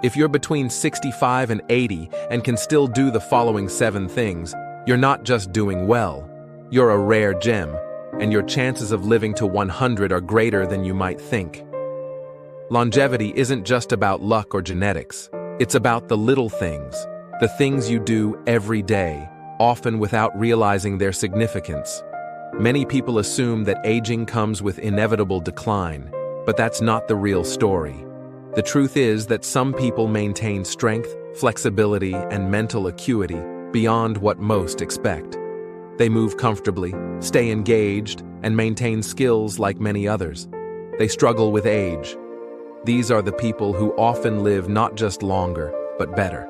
If you're between 65 and 80 and can still do the following 7 things, you're not just doing well. You're a rare gem, and your chances of living to 100 are greater than you might think. Longevity isn't just about luck or genetics. It's about the little things, the things you do every day, often without realizing their significance. Many people assume that aging comes with inevitable decline, but that's not the real story. The truth is that some people maintain strength, flexibility, and mental acuity beyond what most expect. They move comfortably, stay engaged, and maintain skills like many others. They struggle with age. These are the people who often live not just longer, but better.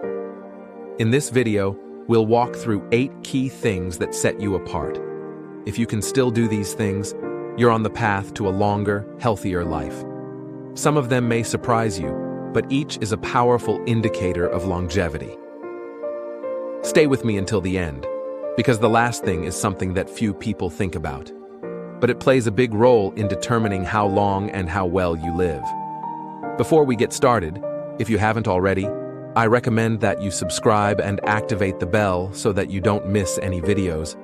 In this video, we'll walk through 8 key things that set you apart. If you can still do these things, you're on the path to a longer, healthier life. Some of them may surprise you, but each is a powerful indicator of longevity. Stay with me until the end, because the last thing is something that few people think about. But it plays a big role in determining how long and how well you live. Before we get started, if you haven't already, I recommend that you subscribe and activate the bell so that you don't miss any videos.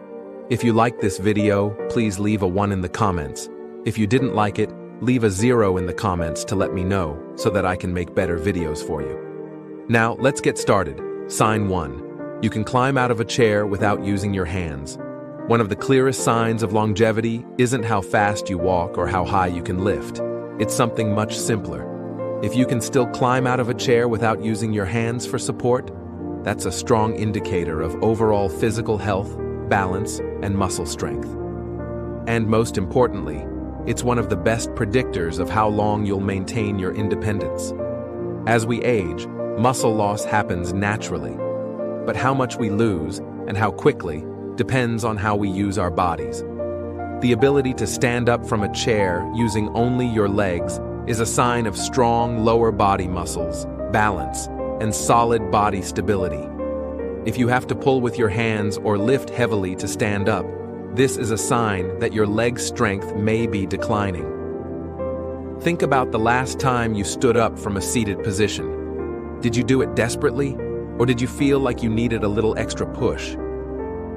If you liked this video, please leave a 1 in the comments. If you didn't like it, leave a 0 in the comments to let me know so that I can make better videos for you. Now, let's get started. Sign 1. You can climb out of a chair without using your hands. One of the clearest signs of longevity isn't how fast you walk or how high you can lift. It's something much simpler. If you can still climb out of a chair without using your hands for support, that's a strong indicator of overall physical health, balance, and muscle strength. And most importantly, it's one of the best predictors of how long you'll maintain your independence. As we age, muscle loss happens naturally, but how much we lose and how quickly depends on how we use our bodies. The ability to stand up from a chair using only your legs is a sign of strong lower body muscles, balance, and solid body stability. If you have to pull with your hands or lift heavily to stand up, this is a sign that your leg strength may be declining. Think about the last time you stood up from a seated position. Did you do it desperately, or did you feel like you needed a little extra push?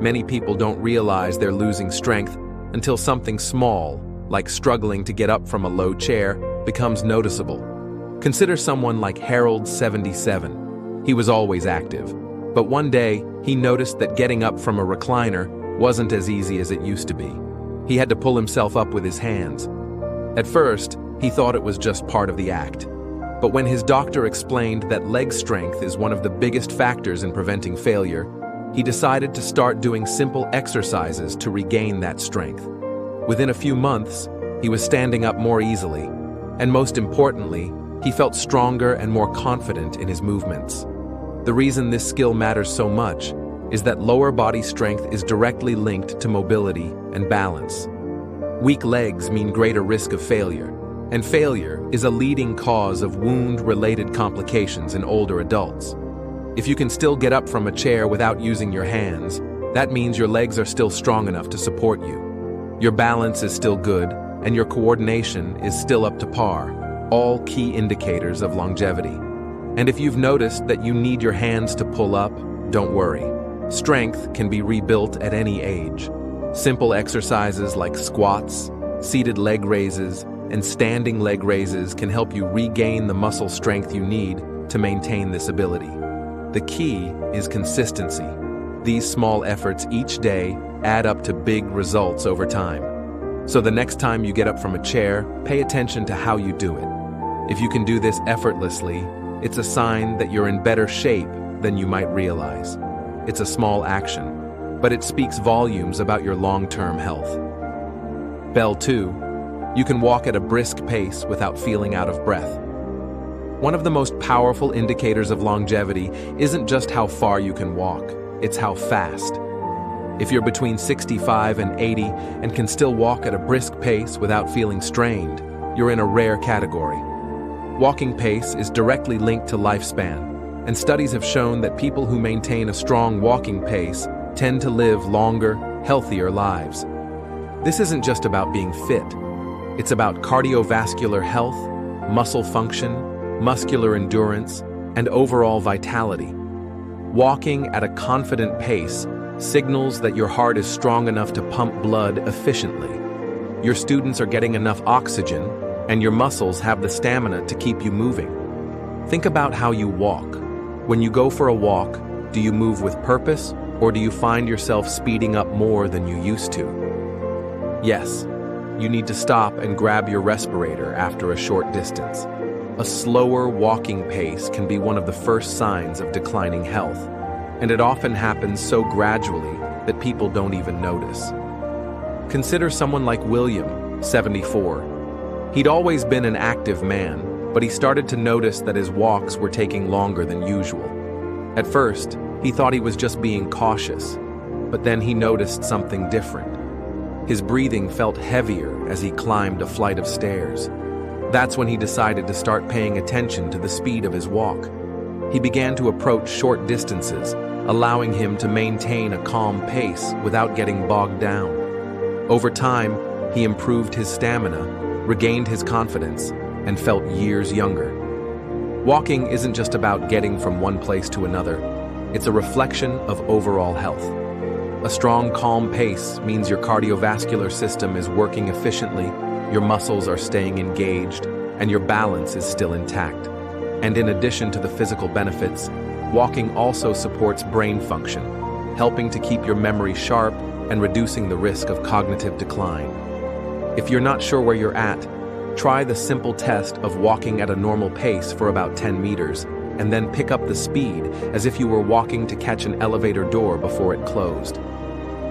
Many people don't realize they're losing strength until something small, like struggling to get up from a low chair, becomes noticeable. Consider someone like Harold, 77. He was always active, but one day he noticed that getting up from a recliner wasn't as easy as it used to be. He had to pull himself up with his hands. At first, he thought it was just part of the act. But when his doctor explained that leg strength is one of the biggest factors in preventing failure, he decided to start doing simple exercises to regain that strength. Within a few months, he was standing up more easily, and most importantly, he felt stronger and more confident in his movements. The reason this skill matters so much is that lower body strength is directly linked to mobility and balance. Weak legs mean greater risk of failure, and failure is a leading cause of wound-related complications in older adults. If you can still get up from a chair without using your hands, that means your legs are still strong enough to support you. Your balance is still good, and your coordination is still up to par, all key indicators of longevity. And if you've noticed that you need your hands to pull up, don't worry. Strength can be rebuilt at any age. Simple exercises like squats, seated leg raises, and standing leg raises can help you regain the muscle strength you need to maintain this ability. The key is consistency. These small efforts each day add up to big results over time. So the next time you get up from a chair, pay attention to how you do it. If you can do this effortlessly, it's a sign that you're in better shape than you might realize. It's a small action, but it speaks volumes about your long-term health. Bell 2. You can walk at a brisk pace without feeling out of breath. One of the most powerful indicators of longevity isn't just how far you can walk, it's how fast. If you're between 65 and 80 and can still walk at a brisk pace without feeling strained, you're in a rare category. Walking pace is directly linked to lifespan, and studies have shown that people who maintain a strong walking pace tend to live longer, healthier lives. This isn't just about being fit. It's about cardiovascular health, muscle function, muscular endurance, and overall vitality. Walking at a confident pace signals that your heart is strong enough to pump blood efficiently. Your students are getting enough oxygen, and your muscles have the stamina to keep you moving. Think about how you walk. When you go for a walk, do you move with purpose, or do you find yourself speeding up more than you used to? Yes, you need to stop and grab your respirator after a short distance. A slower walking pace can be one of the first signs of declining health, and it often happens so gradually that people don't even notice. Consider someone like William, 74. He'd always been an active man, but he started to notice that his walks were taking longer than usual. At first, he thought he was just being cautious, but then he noticed something different. His breathing felt heavier as he climbed a flight of stairs. That's when he decided to start paying attention to the speed of his walk. He began to approach short distances, allowing him to maintain a calm pace without getting bogged down. Over time, he improved his stamina, regained his confidence, and felt years younger. Walking isn't just about getting from one place to another. It's a reflection of overall health. A strong, calm pace means your cardiovascular system is working efficiently, your muscles are staying engaged, and your balance is still intact. And in addition to the physical benefits, walking also supports brain function, helping to keep your memory sharp and reducing the risk of cognitive decline. If you're not sure where you're at, try the simple test of walking at a normal pace for about 10 meters, and then pick up the speed as if you were walking to catch an elevator door before it closed.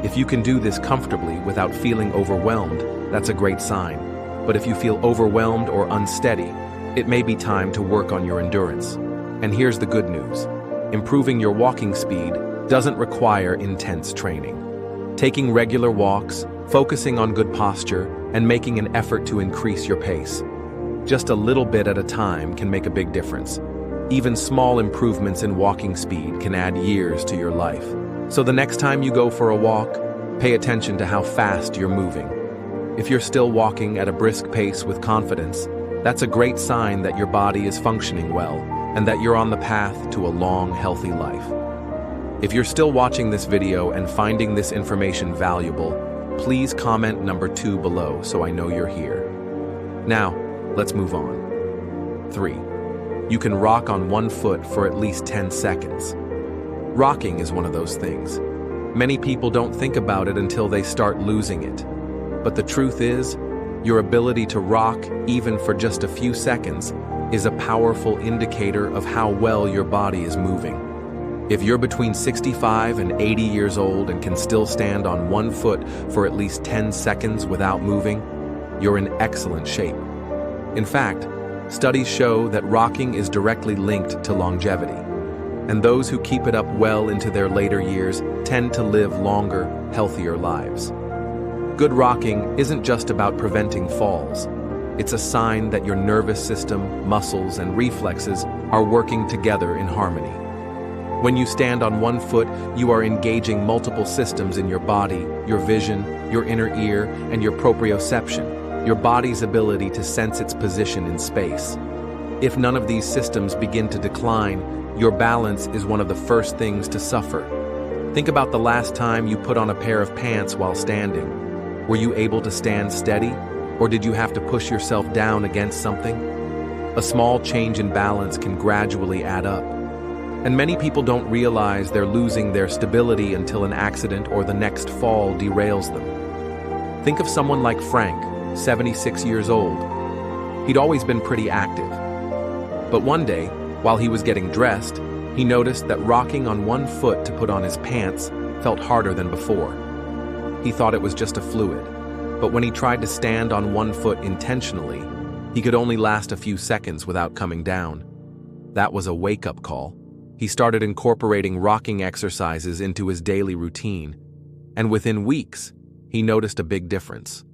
If you can do this comfortably without feeling overwhelmed, that's a great sign. But if you feel overwhelmed or unsteady, it may be time to work on your endurance. And here's the good news. Improving your walking speed doesn't require intense training. Taking regular walks, focusing on good posture, and making an effort to increase your pace. Just a little bit at a time can make a big difference. Even small improvements in walking speed can add years to your life. So the next time you go for a walk, pay attention to how fast you're moving. If you're still walking at a brisk pace with confidence, that's a great sign that your body is functioning well and that you're on the path to a long, healthy life. If you're still watching this video and finding this information valuable, please comment number 2 below so I know you're here. Now, let's move on. 3. You can rock on one foot for at least 10 seconds. Rocking is one of those things. Many people don't think about it until they start losing it. But the truth is, your ability to rock, even for just a few seconds, is a powerful indicator of how well your body is moving. If you're between 65 and 80 years old and can still stand on one foot for at least 10 seconds without moving, you're in excellent shape. In fact, studies show that rocking is directly linked to longevity, and those who keep it up well into their later years tend to live longer, healthier lives. Good rocking isn't just about preventing falls. It's a sign that your nervous system, muscles, and reflexes are working together in harmony. When you stand on one foot, you are engaging multiple systems in your body, your vision, your inner ear, and your proprioception, your body's ability to sense its position in space. If none of these systems begin to decline, your balance is one of the first things to suffer. Think about the last time you put on a pair of pants while standing. Were you able to stand steady, or did you have to push yourself down against something? A small change in balance can gradually add up. And many people don't realize they're losing their stability until an accident or the next fall derails them. Think of someone like Frank, 76 years old. He'd always been pretty active. But one day, while he was getting dressed, he noticed that rocking on one foot to put on his pants felt harder than before. He thought it was just a fluid, but when he tried to stand on one foot intentionally, he could only last a few seconds without coming down. That was a wake-up call. He started incorporating rocking exercises into his daily routine, and within weeks, he noticed a big difference.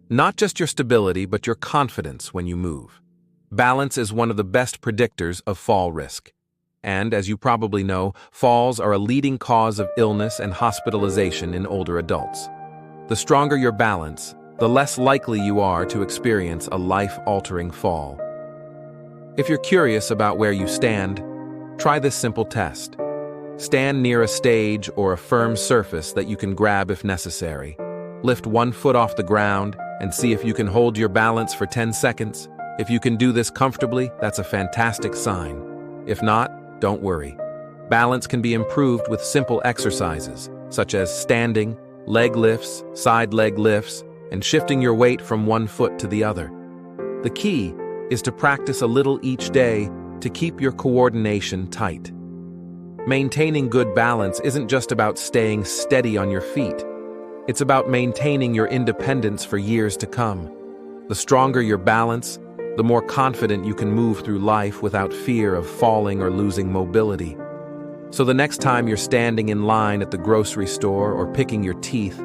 Not just your stability, but your confidence when you move. Balance is one of the best predictors of fall risk. And, as you probably know, falls are a leading cause of illness and hospitalization in older adults. The stronger your balance, the less likely you are to experience a life-altering fall. If you're curious about where you stand, try this simple test. Stand near a stage or a firm surface that you can grab if necessary. Lift one foot off the ground and see if you can hold your balance for 10 seconds. If you can do this comfortably, that's a fantastic sign. If not, don't worry. Balance can be improved with simple exercises, such as standing, leg lifts, side leg lifts, and shifting your weight from one foot to the other. The key is to practice a little each day to keep your coordination tight. Maintaining good balance isn't just about staying steady on your feet. It's about maintaining your independence for years to come. The stronger your balance, the more confident you can move through life without fear of falling or losing mobility. So the next time you're standing in line at the grocery store or picking your teeth,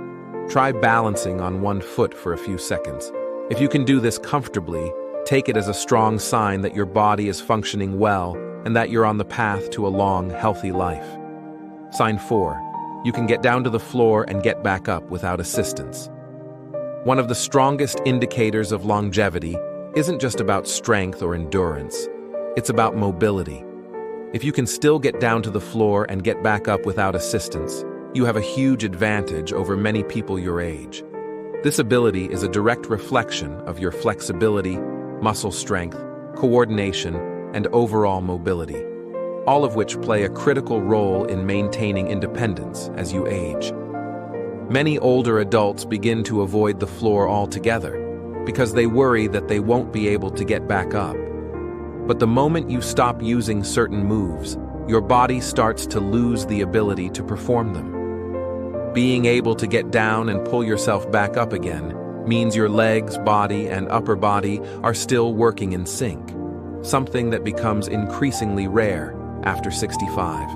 try balancing on one foot for a few seconds. If you can do this comfortably, take it as a strong sign that your body is functioning well and that you're on the path to a long, healthy life. Sign 4. You can get down to the floor and get back up without assistance. One of the strongest indicators of longevity isn't just about strength or endurance. It's about mobility. If you can still get down to the floor and get back up without assistance, you have a huge advantage over many people your age. This ability is a direct reflection of your flexibility, muscle strength, coordination, and overall mobility, all of which play a critical role in maintaining independence as you age. Many older adults begin to avoid the floor altogether because they worry that they won't be able to get back up. But the moment you stop using certain moves, your body starts to lose the ability to perform them. Being able to get down and pull yourself back up again means your legs, body, and upper body are still working in sync, something that becomes increasingly rare after 65.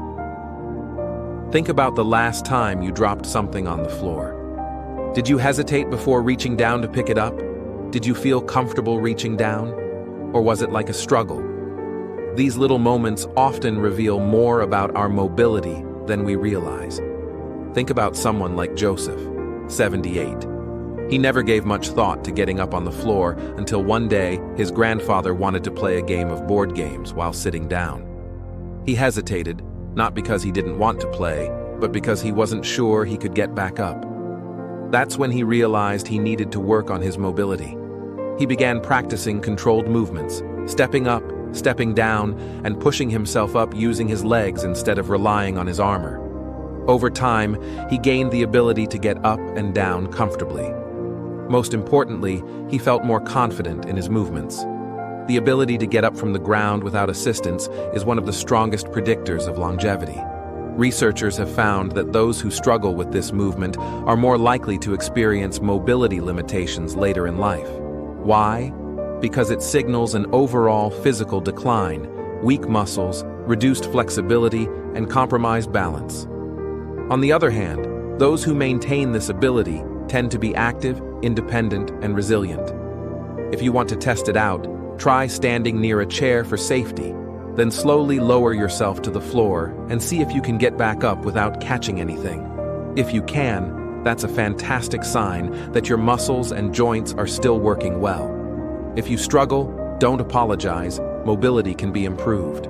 Think about the last time you dropped something on the floor. Did you hesitate before reaching down to pick it up? Did you feel comfortable reaching down? Or was it like a struggle? These little moments often reveal more about our mobility than we realize. Think about someone like Joseph, 78. He never gave much thought to getting up on the floor until one day his grandfather wanted to play a game of board games while sitting down. He hesitated, not because he didn't want to play, but because he wasn't sure he could get back up. That's when he realized he needed to work on his mobility. He began practicing controlled movements, stepping up, stepping down, and pushing himself up using his legs instead of relying on his armor. Over time, he gained the ability to get up and down comfortably. Most importantly, he felt more confident in his movements. The ability to get up from the ground without assistance is one of the strongest predictors of longevity. Researchers have found that those who struggle with this movement are more likely to experience mobility limitations later in life. Why? Because it signals an overall physical decline, weak muscles, reduced flexibility, and compromised balance. On the other hand, those who maintain this ability tend to be active, independent, and resilient. If you want to test it out, try standing near a chair for safety, then slowly lower yourself to the floor and see if you can get back up without catching anything. If you can, that's a fantastic sign that your muscles and joints are still working well. If you struggle, don't apologize. Mobility can be improved.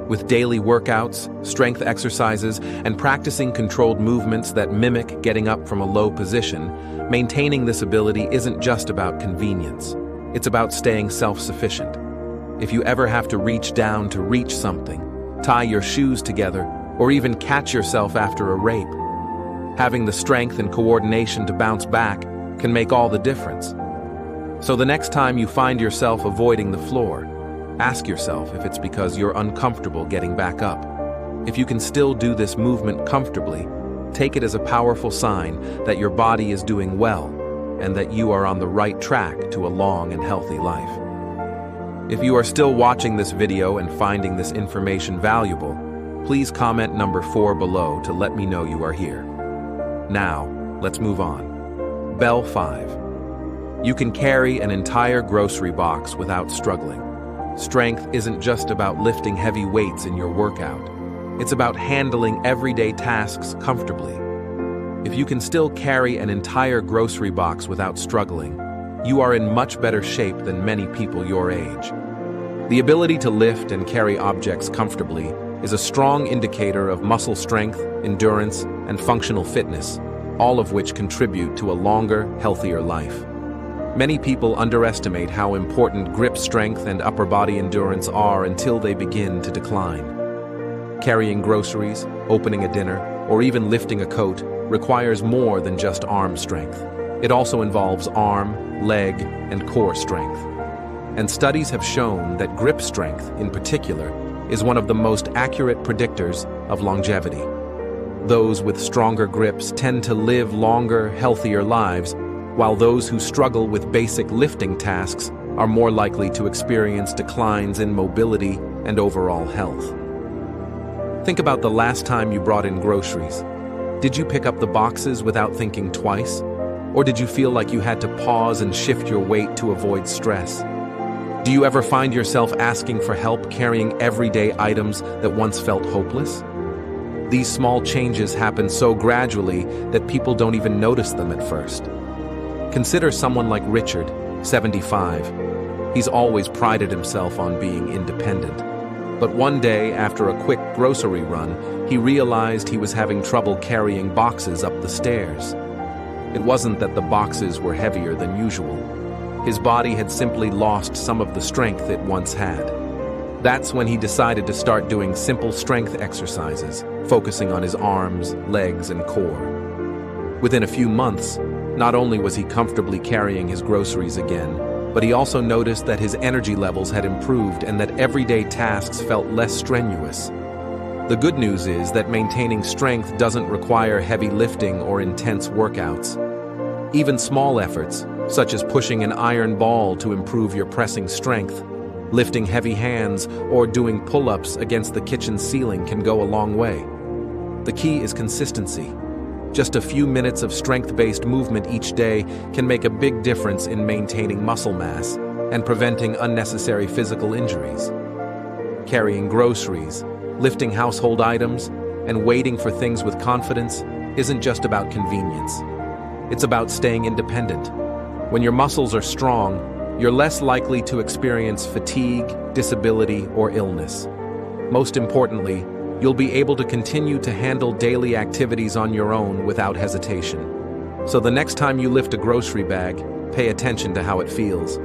With daily workouts, strength exercises, and practicing controlled movements that mimic getting up from a low position, maintaining this ability isn't just about convenience. It's about staying self-sufficient. If you ever have to reach down to reach something, tie your shoes together, or even catch yourself after a rape, having the strength and coordination to bounce back can make all the difference. So the next time you find yourself avoiding the floor, ask yourself if it's because you're uncomfortable getting back up. If you can still do this movement comfortably, take it as a powerful sign that your body is doing well and that you are on the right track to a long and healthy life. If you are still watching this video and finding this information valuable, please comment number 4 below to let me know you are here. Now, let's move on. Bell 5. You can carry an entire grocery box without struggling. Strength isn't just about lifting heavy weights in your workout. It's about handling everyday tasks comfortably. If you can still carry an entire grocery box without struggling, you are in much better shape than many people your age. The ability to lift and carry objects comfortably is a strong indicator of muscle strength, endurance, and functional fitness, all of which contribute to a longer, healthier life. Many people underestimate how important grip strength and upper body endurance are until they begin to decline. Carrying groceries, opening a dinner, or even lifting a coat requires more than just arm strength. It also involves arm, leg, and core strength. And studies have shown that grip strength, in particular, is one of the most accurate predictors of longevity. Those with stronger grips tend to live longer, healthier lives, while those who struggle with basic lifting tasks are more likely to experience declines in mobility and overall health. Think about the last time you brought in groceries. Did you pick up the boxes without thinking twice? Or did you feel like you had to pause and shift your weight to avoid stress? Do you ever find yourself asking for help carrying everyday items that once felt hopeless? These small changes happen so gradually that people don't even notice them at first. Consider someone like Richard, 75. He's always prided himself on being independent. But one day, after a quick grocery run, he realized he was having trouble carrying boxes up the stairs. It wasn't that the boxes were heavier than usual. His body had simply lost some of the strength it once had. That's when he decided to start doing simple strength exercises, focusing on his arms, legs, and core. Within a few months, not only was he comfortably carrying his groceries again, but he also noticed that his energy levels had improved and that everyday tasks felt less strenuous. The good news is that maintaining strength doesn't require heavy lifting or intense workouts. Even small efforts, such as pushing an iron ball to improve your pressing strength, lifting heavy hands, or doing pull-ups against the kitchen ceiling can go a long way. The key is consistency. Just a few minutes of strength-based movement each day can make a big difference in maintaining muscle mass and preventing unnecessary physical injuries. Carrying groceries, lifting household items, and waiting for things with confidence isn't just about convenience. It's about staying independent. When your muscles are strong, you're less likely to experience fatigue, disability, or illness. Most importantly, you'll be able to continue to handle daily activities on your own without hesitation. So the next time you lift a grocery bag, pay attention to how it feels.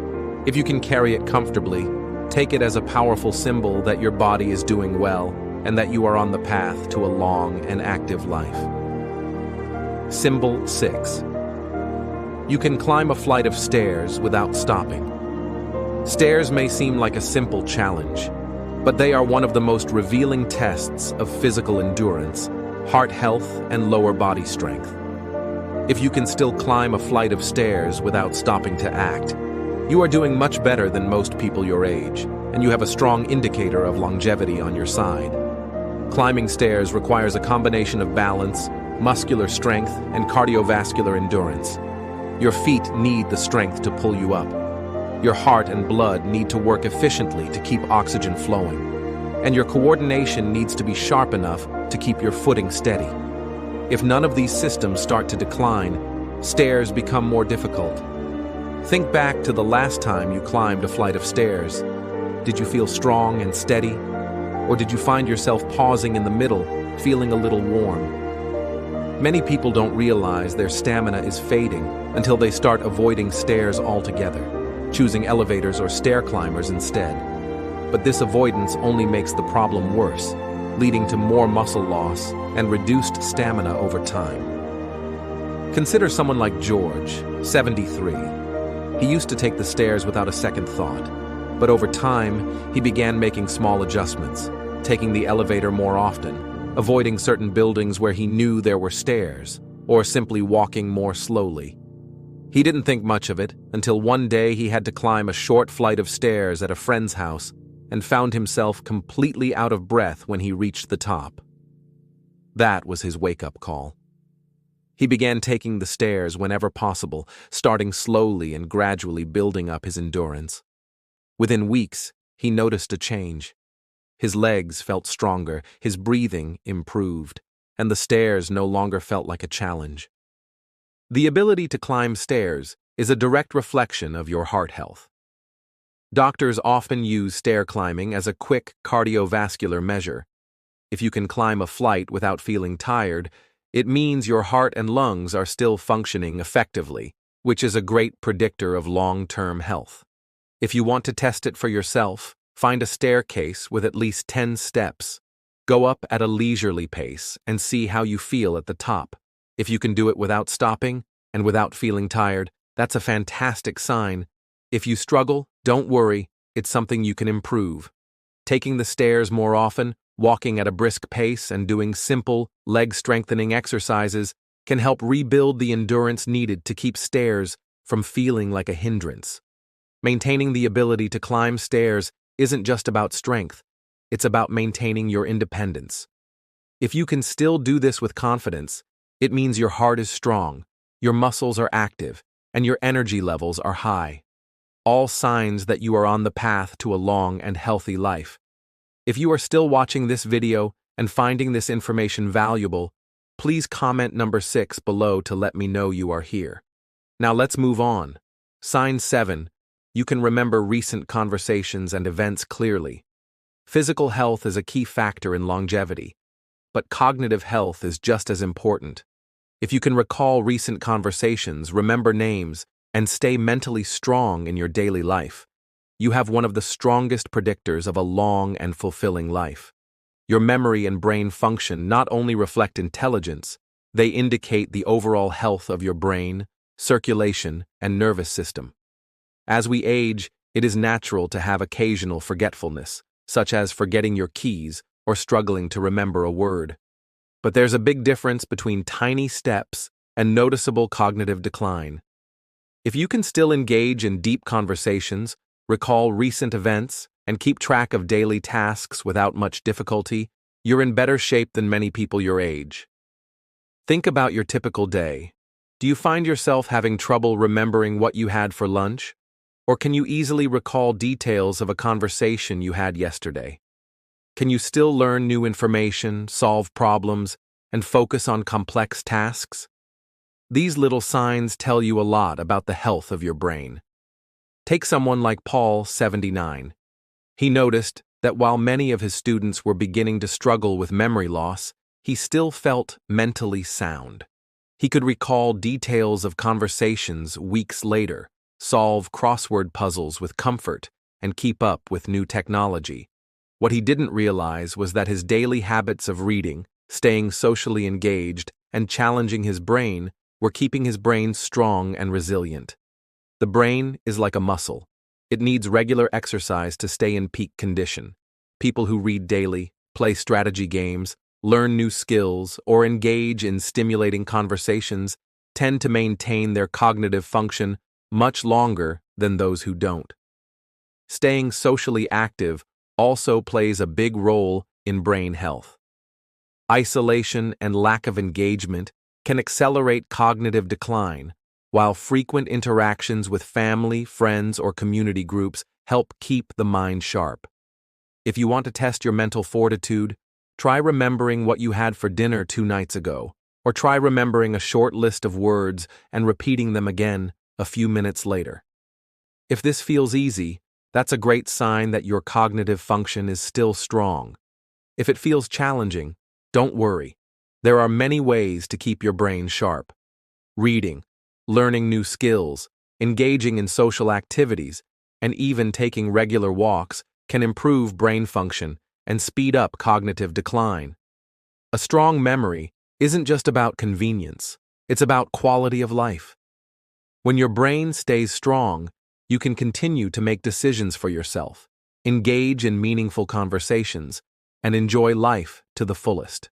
If you can carry it comfortably, take it as a powerful symbol that your body is doing well and that you are on the path to a long and active life. Symbol 6. You can climb a flight of stairs without stopping. Stairs may seem like a simple challenge, but they are one of the most revealing tests of physical endurance, heart health, and lower body strength. If you can still climb a flight of stairs without stopping to act, you are doing much better than most people your age, and you have a strong indicator of longevity on your side. Climbing stairs requires a combination of balance, muscular strength, and cardiovascular endurance. Your feet need the strength to pull you up. Your heart and blood need to work efficiently to keep oxygen flowing. And your coordination needs to be sharp enough to keep your footing steady. If none of these systems start to decline, stairs become more difficult. Think back to the last time you climbed a flight of stairs. Did you feel strong and steady? Or did you find yourself pausing in the middle, feeling a little warm? Many people don't realize their stamina is fading until they start avoiding stairs altogether, choosing elevators or stair climbers instead. But this avoidance only makes the problem worse, leading to more muscle loss and reduced stamina over time. Consider someone like George, 73. He used to take the stairs without a second thought, but over time, he began making small adjustments, taking the elevator more often, avoiding certain buildings where he knew there were stairs, or simply walking more slowly. He didn't think much of it until one day he had to climb a short flight of stairs at a friend's house and found himself completely out of breath when he reached the top. That was his wake-up call. He began taking the stairs whenever possible, starting slowly and gradually building up his endurance. Within weeks, he noticed a change. His legs felt stronger, his breathing improved, and the stairs no longer felt like a challenge. The ability to climb stairs is a direct reflection of your heart health. Doctors often use stair climbing as a quick cardiovascular measure. If you can climb a flight without feeling tired, it means your heart and lungs are still functioning effectively, which is a great predictor of long-term health. If you want to test it for yourself, find a staircase with at least 10 steps. Go up at a leisurely pace and see how you feel at the top. If you can do it without stopping and without feeling tired, that's a fantastic sign. If you struggle, don't worry, it's something you can improve. Taking the stairs more often, walking at a brisk pace, and doing simple, leg-strengthening exercises can help rebuild the endurance needed to keep stairs from feeling like a hindrance. Maintaining the ability to climb stairs isn't just about strength, it's about maintaining your independence. If you can still do this with confidence, it means your heart is strong, your muscles are active, and your energy levels are high. All signs that you are on the path to a long and healthy life. If you are still watching this video and finding this information valuable, please comment number 6 below to let me know you are here. Now let's move on. Sign 7. You can remember recent conversations and events clearly. Physical health is a key factor in longevity, but cognitive health is just as important. If you can recall recent conversations, remember names, and stay mentally strong in your daily life, you have one of the strongest predictors of a long and fulfilling life. Your memory and brain function not only reflect intelligence, they indicate the overall health of your brain, circulation, and nervous system. As we age, it is natural to have occasional forgetfulness, such as forgetting your keys or struggling to remember a word. But there's a big difference between tiny steps and noticeable cognitive decline. If you can still engage in deep conversations, recall recent events, and keep track of daily tasks without much difficulty, you're in better shape than many people your age. Think about your typical day. Do you find yourself having trouble remembering what you had for lunch? Or can you easily recall details of a conversation you had yesterday? Can you still learn new information, solve problems, and focus on complex tasks? These little signs tell you a lot about the health of your brain. Take someone like Paul, 79. He noticed that while many of his students were beginning to struggle with memory loss, he still felt mentally sound. He could recall details of conversations weeks later, solve crossword puzzles with comfort, and keep up with new technology. What he didn't realize was that his daily habits of reading, staying socially engaged, and challenging his brain were keeping his brain strong and resilient. The brain is like a muscle. It needs regular exercise to stay in peak condition. People who read daily, play strategy games, learn new skills, or engage in stimulating conversations tend to maintain their cognitive function much longer than those who don't. Staying socially active also plays a big role in brain health. Isolation and lack of engagement can accelerate cognitive decline, while frequent interactions with family, friends, or community groups help keep the mind sharp. If you want to test your mental fortitude, try remembering what you had for dinner 2 nights ago, or try remembering a short list of words and repeating them again a few minutes later. If this feels easy, that's a great sign that your cognitive function is still strong. If it feels challenging, don't worry. There are many ways to keep your brain sharp. Reading, learning new skills, engaging in social activities, and even taking regular walks can improve brain function and speed up cognitive decline. A strong memory isn't just about convenience, it's about quality of life. When your brain stays strong, you can continue to make decisions for yourself, engage in meaningful conversations, and enjoy life to the fullest.